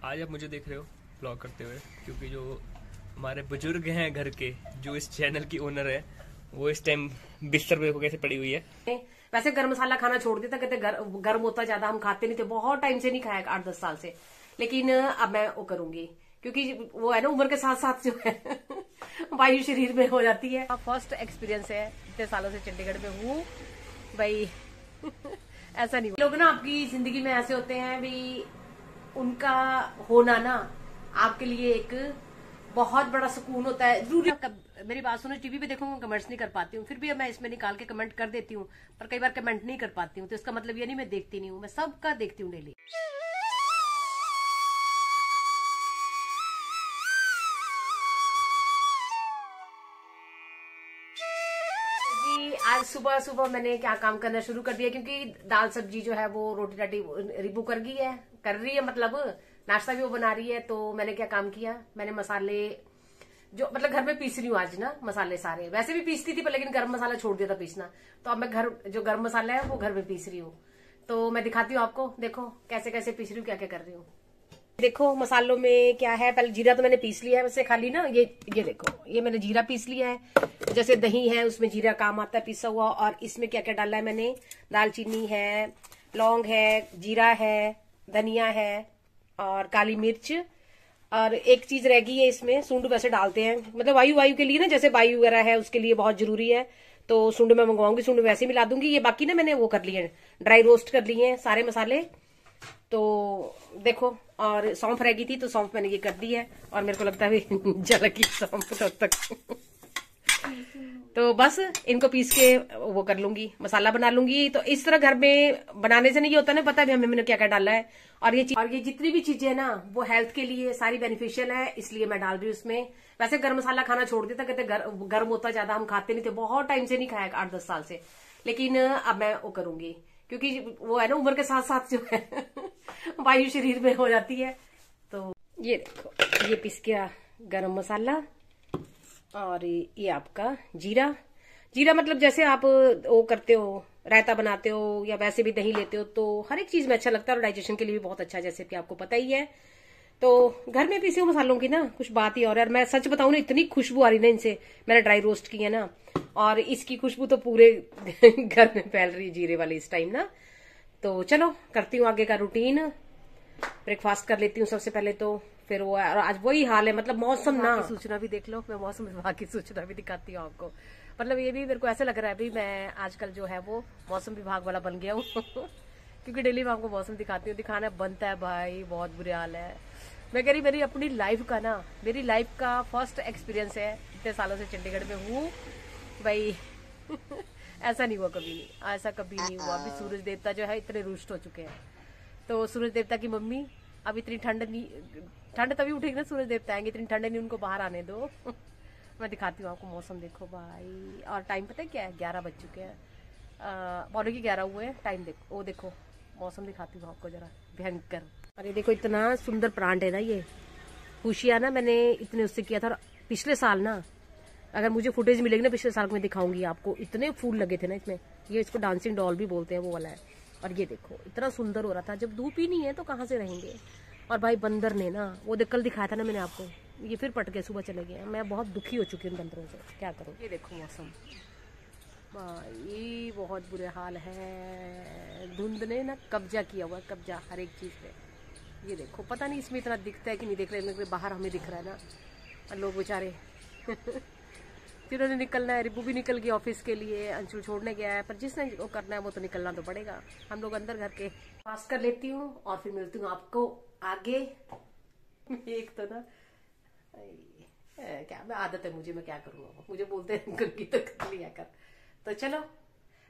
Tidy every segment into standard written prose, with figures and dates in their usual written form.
आज आप मुझे देख रहे हो ब्लॉग करते हुए, क्योंकि जो हमारे बुजुर्ग हैं घर के, जो इस चैनल की ओनर है, वो इस टाइम बिस्तर पे कैसे पड़ी हुई है। वैसे गरम मसाला खाना छोड़ दिया था, कहते गर्म होता ज्यादा, हम खाते नहीं थे, बहुत टाइम से नहीं खाया, 8-10 साल से। लेकिन अब मैं वो करूंगी, क्योंकि वो है ना, उम्र के साथ साथ जो है वायु शरीर में हो जाती है। फर्स्ट एक्सपीरियंस है, इतने सालों से चंडीगढ़ में हूँ भाई। ऐसा नहीं, लोग ना आपकी जिंदगी में ऐसे होते हैं भी, उनका होना ना आपके लिए एक बहुत बड़ा सुकून होता है। जरूरी मेरी बात सुनो, टीवी पे देखो, कमेंट्स नहीं कर पाती हूँ, फिर भी अब मैं इसमें निकाल के कमेंट कर देती हूँ, पर कई बार कमेंट नहीं कर पाती हूँ, तो इसका मतलब ये नहीं मैं देखती नहीं हूँ, मैं सबका देखती हूँ डेली। आज सुबह सुबह मैंने क्या काम करना शुरू कर दिया, क्योंकि दाल सब्जी जो है वो रोटी राटी रिबू कर रही है, मतलब नाश्ता भी वो बना रही है। तो मैंने क्या काम किया, मैंने मसाले जो मतलब घर में पीस रही हूँ आज ना, मसाले सारे वैसे भी पीसती थी पर, लेकिन गरम मसाला छोड़ दिया था पीसना, तो अब मैं जो गरम मसाला है वो घर में पीस रही हूँ। तो मैं दिखाती हूँ आपको, देखो कैसे कैसे पीस रही हूँ, क्या क्या कर रही हूँ। देखो मसालों में क्या है, पहले जीरा तो मैंने पीस लिया है वैसे, खाली ना ये देखो, ये मैंने जीरा पीस लिया है। जैसे दही है उसमें जीरा काम आता है पीसा हुआ। और इसमें क्या क्या डाला है मैंने, दालचीनी है, लौंग है, जीरा है, धनिया है और काली मिर्च। और एक चीज रह गई है इसमें, सूंड वैसे डालते हैं, मतलब वायु के लिए ना, जैसे वायु वगैरह है उसके लिए बहुत जरूरी है, तो सूंड में मंगवाऊंगी, सूंड वैसे मिला दूंगी। ये बाकी ना मैंने वो कर लिए, ड्राई रोस्ट कर लिए हैं सारे मसाले। तो देखो, और सौंफ रह गई थी तो सौंफ मैंने ये कर दी है, और मेरे को लगता है जल की सौंफ तक। तो बस इनको पीस के वो कर लूंगी, मसाला बना लूंगी। तो इस तरह घर में बनाने से नहीं होता ना, पता भी हमें मैंने क्या क्या डाला है। और ये जितनी भी चीजें है ना, वो हेल्थ के लिए सारी बेनिफिशियल है, इसलिए मैं डाल रही हूँ उसमें। वैसे गरम मसाला खाना छोड़ दिया था, कहते गर्म होता ज्यादा, हम खाते नहीं थे, बहुत टाइम से नहीं खाया, 8-10 साल से। लेकिन अब मैं वो करूंगी, क्योंकि वो है ना, उम्र के साथ साथ जो है वायु शरीर में हो जाती है। तो ये देखो, ये पिस गया गरम मसाला, और ये आपका जीरा मतलब जैसे आप वो करते हो, रायता बनाते हो या वैसे भी दही लेते हो, तो हर एक चीज में अच्छा लगता है, और डाइजेशन के लिए भी बहुत अच्छा है, जैसे कि आपको पता ही है। तो घर में पीसे हुए मसालों की ना कुछ बात ही और है। मैं सच बताऊं ना, इतनी खुशबू आ रही ना इनसे, मैंने ड्राई रोस्ट की है ना, और इसकी खुशबू तो पूरे घर में फैल रही है, जीरे वाली इस टाइम ना। तो चलो करती हूँ आगे का रूटीन, ब्रेकफास्ट कर लेती हूँ सबसे पहले। तो फिर वो, और आज वही हाल है, मतलब मौसम ना, सूचना भी देख लो, मैं मौसम विभाग की सूचना भी दिखाती हूँ आपको। मतलब ये भी मेरे को ऐसा लग रहा है भी, मैं आजकल जो है वो मौसम विभाग वाला बन गया हूँ क्योंकि डेली मैं आपको मौसम दिखाती हूँ, दिखाना बनता है भाई, बहुत बुरे हाल है। मैं कह रही, मेरी अपनी लाइफ का ना, मेरी लाइफ का फर्स्ट एक्सपीरियंस है, इतने सालों से चंडीगढ़ में हूँ भाई ऐसा नहीं हुआ कभी, ऐसा कभी नहीं हुआ। अभी सूरज देवता जो है इतने रुष्ट हो चुके हैं, तो सूरज देवता की मम्मी, अब इतनी ठंड नहीं, ठंड तभी उठेगी ना सूरज देवता आएंगे, इतनी ठंड नहीं, उनको बाहर आने दो मैं दिखाती हूँ आपको मौसम, देखो भाई। और टाइम पता है क्या है, 11 बज चुके हैं, 11:15 हुए हैं, टाइम देखो, वो देखो मौसम दिखाती हूँ आपको जरा, भयंकर। अरे देखो इतना सुंदर प्लांट है ना ये फूशिया ना, मैंने इतने उससे किया था पिछले साल ना, अगर मुझे फुटेज मिलेगी ना पिछले साल को मैं दिखाऊंगी आपको, इतने फूल लगे थे ना इसमें। ये इसको डांसिंग डॉल भी बोलते हैं, वो वाला है। और ये देखो इतना सुंदर हो रहा था, जब धूप ही नहीं है तो कहाँ से रहेंगे। और भाई बंदर ने ना, वो कल दिखाया था ना मैंने आपको, ये फिर पट गए, सुबह चले गए। मैं बहुत दुखी हो चुकी हूँ बंदरों से, क्या करूँ। ये देखो मौसम भाई, बहुत बुरे हाल है, धुंध ने ना कब्जा किया हुआ, कब्जा हर एक चीज पे। ये देखो, पता नहीं इसमें इतना दिखता है कि नहीं दिख रहा है, बाहर हमें दिख रहा है ना, और लोग बेचारे जिन्होंने निकलना है, रिबू भी निकल गया ऑफिस के लिए, अंशुल छोड़ने गया है, पर जिसने वो करना है वो तो निकलना तो पड़ेगा। हम लोग अंदर घर के पास कर लेती हूँ, और फिर मिलती हूँ आपको आगे। एक तो ना क्या, मैं आदत है मुझे, मैं क्या करूँगा, मुझे बोलते हैं कंगी तो कर लिया कर। तो चलो,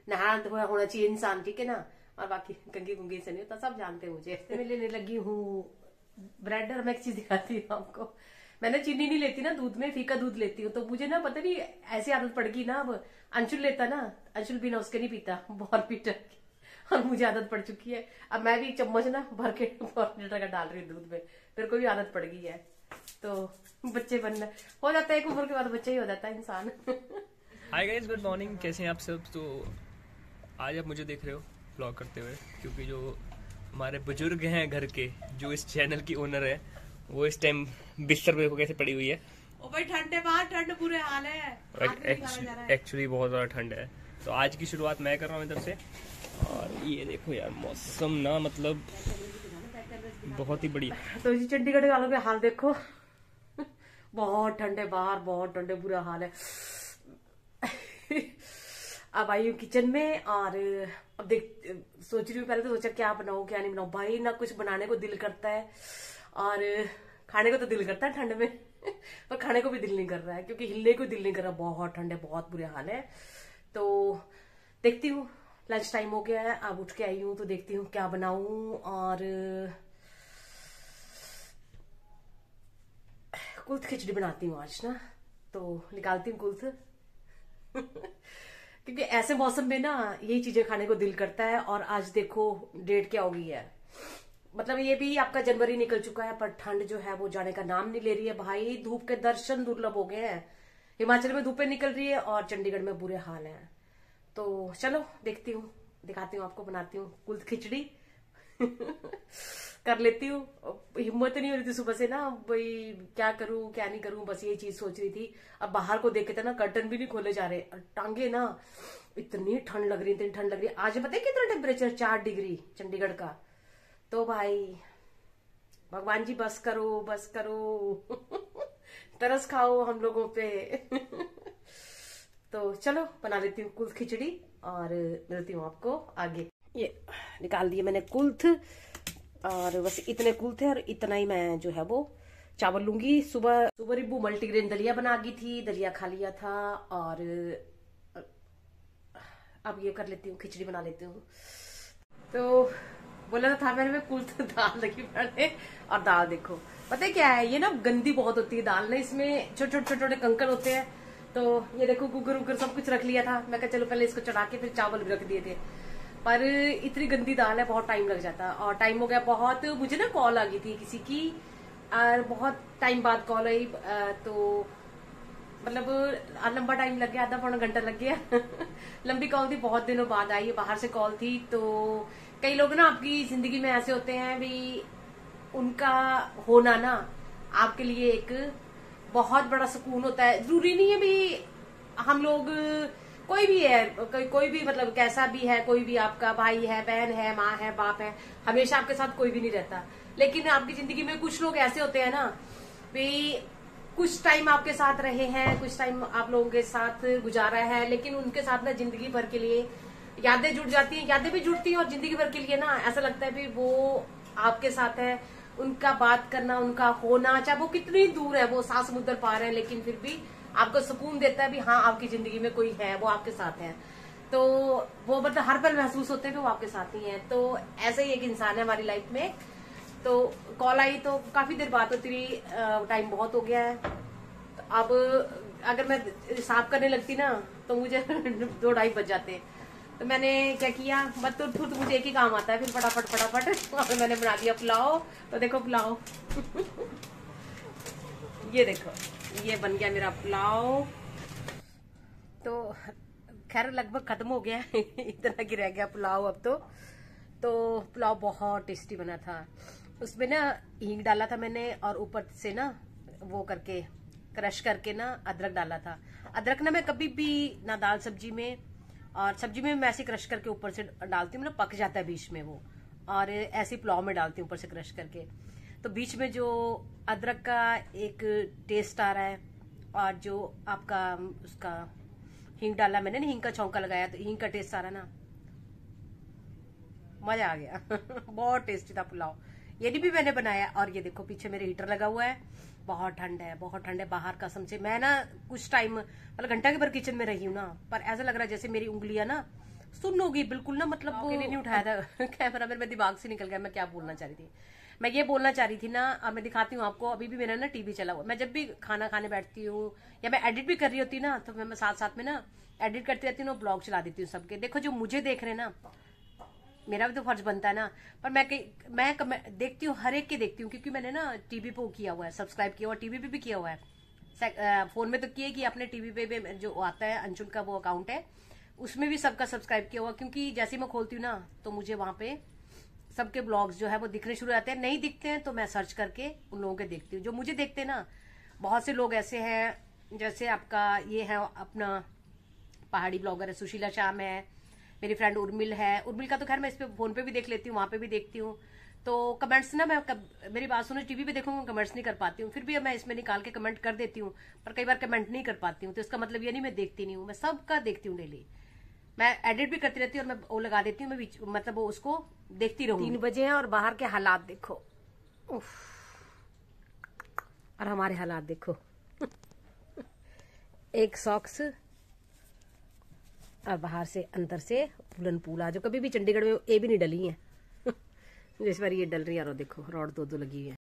नहाना धोना होना चाहिए इंसान, ठीक है ना, और बाकी कंगी कुंगी से नहीं होता, सब जानते हैं मुझे। मैं लेने लगी हूँ ब्रेड, और मैं एक चीज दिखाती हूँ आपको, मैंने चीनी नहीं लेती ना दूध में, फीका दूध लेती हूँ, तो मुझे ना पता नहीं ऐसी आदत पड़ गई ना। अब अंशुल लेता ना, अंशुल बिना उसके नहीं पीता, बहुत पीटर, और मुझे आदत पड़ चुकी है। अब मैं भी चम्मच ना भर के 4 लीटर का डाल रही हूँ दूध में, मेरे को भी आदत पड़ गई है। तो बच्चे बनना हो जाता है, एक उम्र के बाद बच्चा ही हो जाता है इंसान हाय गाइस, गुड मॉर्निंग, कैसे हैं आप सब। तो आज आप मुझे देख रहे हो ब्लॉग करते हुए, क्योंकि जो हमारे बुजुर्ग हैं घर के, जो इस चैनल की ओनर है, वो इस टाइम बिस्तर पे कैसे पड़ी हुई है। ओ भाई ठंडे बाहर, ठंड बुरे हाल है। एक्चुअली बहुत ज़्यादा ठंड है। तो आज की शुरुआत मैं कर रहा हूँ इधर से। और ये देखो यार, मौसम ना मतलब बहुत ही बढ़िया। तो जी चंडीगढ़ वालों के हाल देखो, बहुत ठंडे बाहर, बहुत ठंडे, बुरा हाल है। अब आई हूँ किचन में और अब सोच रही हूँ, पहले तो सोचा क्या बनाऊँ क्या नहीं बनाऊँ। भाई ना कुछ बनाने को दिल करता है और खाने को तो दिल करता है ठंड में, पर खाने को भी दिल नहीं कर रहा है क्योंकि हिलने को दिल नहीं कर रहा। बहुत ठंड है, बहुत बुरे हाल है। तो देखती हूँ, लंच टाइम हो गया है, अब उठ के आई हूँ तो देखती हूँ क्या बनाऊं। और कुल्थ खिचड़ी बनाती हूँ आज ना, तो निकालती हूँ कुल्थ क्योंकि ऐसे मौसम में ना यही चीजें खाने को दिल करता है। और आज देखो डेट क्या हो गई है, मतलब ये भी आपका जनवरी निकल चुका है, पर ठंड जो है वो जाने का नाम नहीं ले रही है। भाई धूप के दर्शन दुर्लभ हो गए हैं। हिमाचल में धूपें निकल रही है और चंडीगढ़ में बुरे हाल हैं। तो चलो देखती हूँ, दिखाती हूँ आपको, बनाती हूँ कुल्थ खिचड़ी कर लेती हूँ। हिम्मत नहीं हो रही थी सुबह से ना, भाई क्या करूँ क्या नहीं करूँ, बस ये चीज सोच रही थी। अब बाहर को देखे थे ना, कर्टन भी नहीं खोले जा रहे, टांगे ना इतनी ठंड लग रही, इतनी ठंड लग रही। आज पता है कितना टेम्परेचर, 4 डिग्री चंडीगढ़ का। तो भाई भगवान जी बस करो, बस करो तरस खाओ हम लोगों पे तो चलो बना लेती हूँ कुल्थ खिचड़ी और मिलती हूँ आपको आगे। ये निकाल दिए मैंने कुल्थ, और बस इतने कुल्थ है और इतना ही मैं जो है वो चावल लूंगी। सुबह सुबह रिब्बू मल्टीग्रेन दलिया बना गई थी, दलिया खा लिया था। और अब ये कर लेती हूँ, खिचड़ी बना लेती हूँ। तो बोला था मैंने, कुल्थ दाल लगी बनाने। और दाल देखो, पता है क्या है, ये ना गंदी बहुत होती है दाल ना, इसमें छोटे छोटे छोटे कंकड़ होते हैं। तो ये देखो कुकर उकर सब कुछ रख लिया था, मैं कहा चलो पहले इसको चढ़ा के फिर चावल भी रख दिए थे, पर इतनी गंदी दाल है, बहुत टाइम लग जाता। और टाइम हो गया बहुत, मुझे ना कॉल आ गई थी किसी की, और बहुत टाइम बाद कॉल आई। तो मतलब लंबा टाइम लग गया, आधा पौना घंटा लग गया लंबी कॉल थी, बहुत दिनों बाद आई है, बाहर से कॉल थी। तो कई लोग ना आपकी जिंदगी में ऐसे होते हैं भी, उनका होना ना आपके लिए एक बहुत बड़ा सुकून होता है। जरूरी नहीं है भी हम लोग, कोई भी है, कोई भी मतलब कैसा भी है, कोई भी आपका भाई है, बहन है, माँ है, बाप है, हमेशा आपके साथ कोई भी नहीं रहता। लेकिन आपकी जिंदगी में कुछ लोग ऐसे होते हैं ना भी, कुछ टाइम आपके साथ रहे हैं, कुछ टाइम आप लोगों के साथ गुजारा है, लेकिन उनके साथ ना जिंदगी भर के लिए यादें जुड़ जाती हैं, यादें भी जुड़ती हैं, और जिंदगी भर के लिए ना ऐसा लगता है भी वो आपके साथ है। उनका बात करना, उनका होना, चाहे वो कितनी दूर है, वो 7 समुद्र पार है, लेकिन फिर भी आपको सुकून देता है भी हाँ आपकी जिंदगी में कोई है, वो आपके साथ है। तो वो मतलब हर पल महसूस होते हैं कि वो आपके साथ ही है। तो ऐसे ही एक इंसान है हमारी लाइफ में। तो कॉल आई तो काफी देर बात होती रही, टाइम बहुत हो गया है। तो अब अगर मैं साफ करने लगती ना तो मुझे 2-2:30 बज जाते। तो मैंने क्या किया, बस तो मुझे एक ही काम आता है, फिर फटाफट फटाफट और मैंने बना दिया पुलाव। तो देखो पुलाव ये देखो, ये बन गया मेरा पुलाव। तो खैर लगभग खत्म हो गया इतना की रह गया पुलाव अब तो पुलाव बहुत टेस्टी बना था। उसमें ना हींग डाला था मैंने, और ऊपर से ना वो करके क्रश करके ना अदरक डाला था। अदरक ना मैं कभी भी ना दाल सब्जी में, और सब्जी में मैं ऐसे क्रश करके ऊपर से डालती हूँ, मतलब पक जाता है बीच में वो, और ऐसे पुलाव में डालती हूँ ऊपर से क्रश करके। तो बीच में जो अदरक का एक टेस्ट आ रहा है, और जो आपका उसका हींग डाला मैंने ना, हींग का छौंका लगाया, तो हींग का टेस्ट आ रहा ना, मजा आ गया बहुत टेस्टी था पुलाव। ये भी मैंने बनाया। और ये देखो पीछे मेरे हीटर लगा हुआ है, बहुत ठंड है, बहुत ठंड है बाहर कसम से। मैं ना कुछ टाइम मतलब घंटा के भर किचन में रही हूँ ना, पर ऐसा लग रहा है जैसे मेरी उंगलियां ना सुन्न हो गई बिल्कुल ना, मतलब वो नहीं उठाया था कैमरा मेरे दिमाग से निकल गया। मैं क्या बोलना चाह रही थी, मैं ये बोलना चाह रही थी ना, अब मैं दिखाती हूँ आपको। अभी भी मेरा ना टीवी चला हुआ, मैं जब भी खाना खाने बैठती हूँ या मैं एडिट भी कर रही होती ना, तो मैं साथ साथ में ना एडिट करती रहती हूँ, ब्लॉग चला देती हूँ सबके। देखो जो मुझे देख रहे हैं ना, मेरा भी तो फर्ज बनता है ना, पर मैं देखती हूँ, हर एक के देखती हूँ, क्योंकि मैंने ना टीवी पे किया हुआ है, सब्सक्राइब किया हुआ, टीवी पे भी किया हुआ है। फोन में तो किया कि अपने टीवी पे भी जो आता है अंशुल का वो अकाउंट है, उसमें भी सबका सब्सक्राइब किया हुआ, क्योंकि जैसे मैं खोलती हूँ ना तो मुझे वहां पे सबके ब्लॉग्स जो है वो दिखने शुरू हो जाते हैं। नहीं दिखते हैं तो मैं सर्च करके उन लोगों के देखती हूँ जो मुझे देखते हैं ना। बहुत से लोग ऐसे हैं, जैसे आपका ये है अपना पहाड़ी ब्लॉगर है सुशीला श्याम है, मेरी फ्रेंड उर्मिल है। उर्मिल का तो खैर मैं इस पे फोन पे भी देख लेती हूँ, वहां पे भी देखती हूँ। तो कमेंट्स ना मेरी बात सुनो, टीवी पे देखूंगी कमेंट्स नहीं कर पाती हूँ, फिर भी मैं इसमें निकाल के कमेंट कर देती हूँ, पर कई बार कमेंट नहीं कर पाती हूँ। तो इसका मतलब ये नहीं मैं देखती नहीं हूँ, मैं सबका देखती हूँ डेली। मैं एडिट भी करती रहती हूँ और मैं वो लगा देती हूँ, मैं मतलब वो उसको देखती रहूँ। 3 बजे हैं और बाहर के हालात देखो, उफ। और हमारे हालात देखो एक सॉक्स और बाहर से अंदर से फूलन पूला, जो कभी भी चंडीगढ़ में ये भी नहीं डली है इस बार ये डल रही है। और देखो रॉड 2 लगी हुई है।